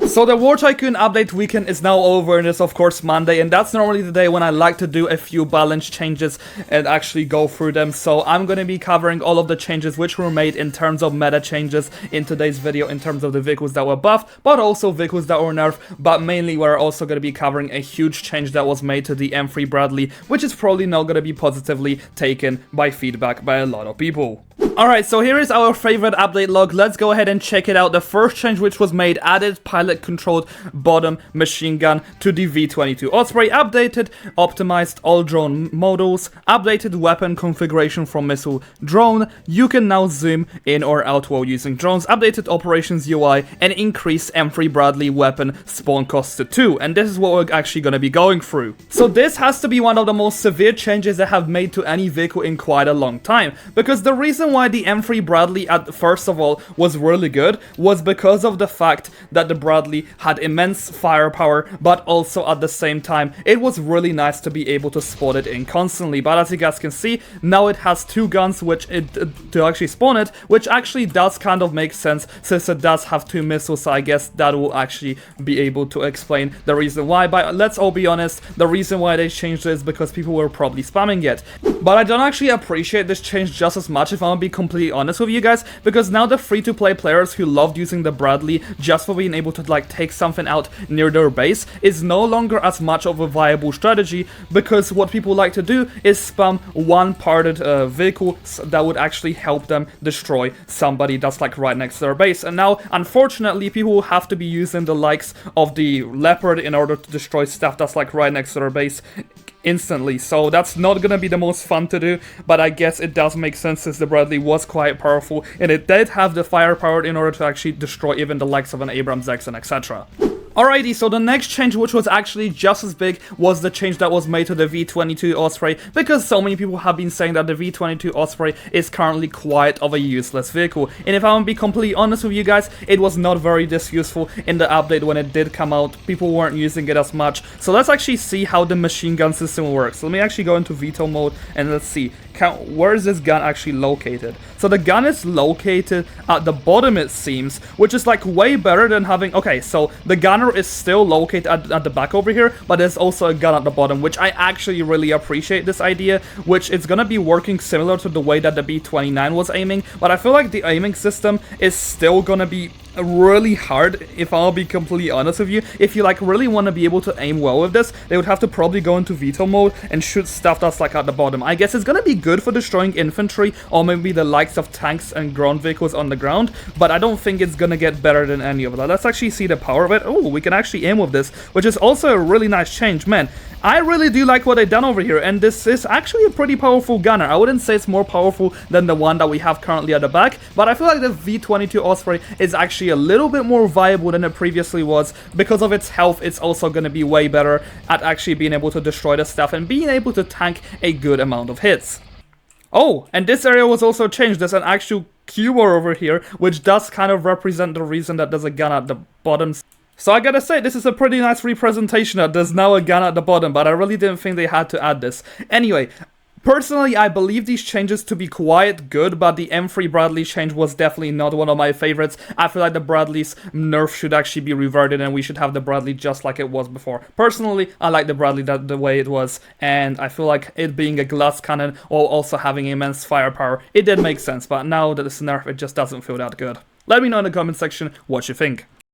So the War Tycoon update weekend is now over, and it's of course Monday, and that's normally the day when I like to do a few balance changes and actually go through them. So I'm going to be covering all of the changes which were made in terms of meta changes in today's video, in terms of the vehicles that were buffed, but also vehicles that were nerfed. But mainly we're also going to be covering a huge change that was made to the M3 Bradley, which is probably not going to be positively taken by feedback by a lot of people. Alright, so here is our favorite update log. Let's go ahead and check it out. The first change which was made added pilot-controlled bottom machine gun to the V22 Ospray, updated, optimized all drone models, updated weapon configuration from missile drone. You can now zoom in or out while using drones, updated operations UI, and increased M3 Bradley weapon spawn cost to 2. And this is what we're actually going to be going through. So this has to be one of the most severe changes they have made to any vehicle in quite a long time, because the reason why the M3 Bradley first of all was really good was because of the fact that the Bradley had immense firepower, but also at the same time it was really nice to be able to spot it in constantly. But as you guys can see, now it has two guns to actually spawn it, which actually does kind of make sense since it does have two missiles. So I guess that will actually be able to explain the reason why. But let's all be honest, the reason why they changed it is because people were probably spamming it. But I don't actually appreciate this change just as much, if I'm gonna be completely honest with you guys, because now the free-to-play players who loved using the Bradley just for being able to like take something out near their base is no longer as much of a viable strategy, because what people like to do is spam one parted vehicle that would actually help them destroy somebody that's like right next to their base. And now unfortunately people will have to be using the likes of the Leopard in order to destroy stuff that's like right next to their base instantly. So that's not gonna be the most fun to do, but I guess it does make sense since the Bradley was quite powerful and it did have the firepower in order to actually destroy even the likes of an Abrams X and etc. Alrighty, so the next change, which was actually just as big, was the change that was made to the V22 Osprey, because so many people have been saying that the V22 Osprey is currently quite of a useless vehicle. And if I'm gonna be completely honest with you guys, it was not very this useful in the update when it did come out. People weren't using it as much. So let's actually see how the machine gun system works. So let me actually go into veto mode and let's see. Where is this gun actually located? So the gun is located at the bottom, it seems, which is like way better than having... Okay, so the gunner is still located at the back over here, but there's also a gun at the bottom, which I actually really appreciate this idea, which is gonna be working similar to the way that the B29 was aiming, but I feel like the aiming system is still gonna be really hard, if I'll be completely honest with you. If you like really want to be able to aim well with this, they would have to probably go into veto mode and shoot stuff that's like at the bottom. I guess it's gonna be good for destroying infantry or maybe the likes of tanks and ground vehicles on the ground, but I don't think it's gonna get better than any of that. Let's actually see the power of it. Oh, we can actually aim with this, which is also a really nice change. Man, I really do like what they've done over here, and this is actually a pretty powerful gunner. I wouldn't say it's more powerful than the one that we have currently at the back, but I feel like the V22 Osprey is actually a little bit more viable than it previously was. Because of its health, it's also going to be way better at actually being able to destroy the stuff and being able to tank a good amount of hits. Oh, and this area was also changed. There's an actual cuber over here, which does kind of represent the reason that there's a gun at the bottom. So I gotta say, this is a pretty nice representation that there's now a gun at the bottom, but I really didn't think they had to add this. Anyway, personally, I believe these changes to be quite good, but the M3 Bradley change was definitely not one of my favorites. I feel like the Bradley's nerf should actually be reverted and we should have the Bradley just like it was before. Personally, I like the Bradley the way it was, and I feel like it being a glass cannon while also having immense firepower, it did make sense, but now that it's nerf, it just doesn't feel that good. Let me know in the comment section what you think.